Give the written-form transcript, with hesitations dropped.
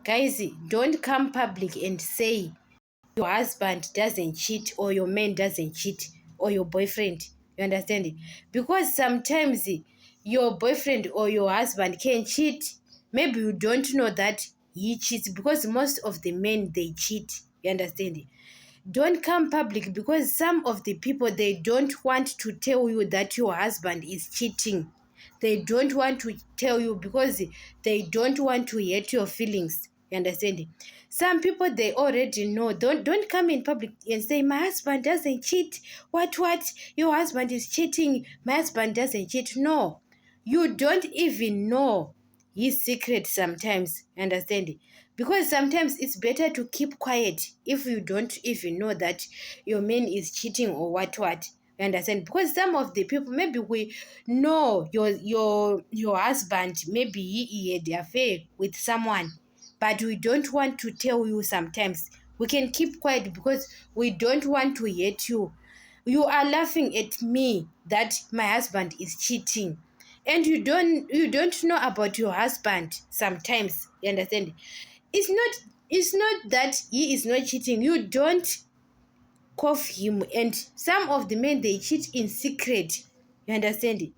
Guys, don't come public and say your husband doesn't cheat or your man doesn't cheat or your boyfriend. You understand? Because sometimes your boyfriend or your husband can cheat. Maybe you don't know that he cheats, because most of the men, they cheat. You understand? Don't come public, because some of the people, they don't want to tell you that your husband is cheating. They don't want to tell you because they don't want to hurt your feelings. You understand? Some people, they already know. Don't come in public and say my husband doesn't cheat. What? Your husband is cheating. My husband doesn't cheat. No, you don't even know his secret sometimes. Understand? Because sometimes it's better to keep quiet if you don't even know that your man is cheating or what. You understand? Because some of the people, maybe we know your husband, maybe he had an affair with someone, but we don't want to tell you. Sometimes we can keep quiet because we don't want to hurt you. You are laughing at me that my husband is cheating, and you don't know about your husband. Sometimes, you understand, it's not that he is not cheating. You don't cough him, and some of the men, they cheat in secret. You understand?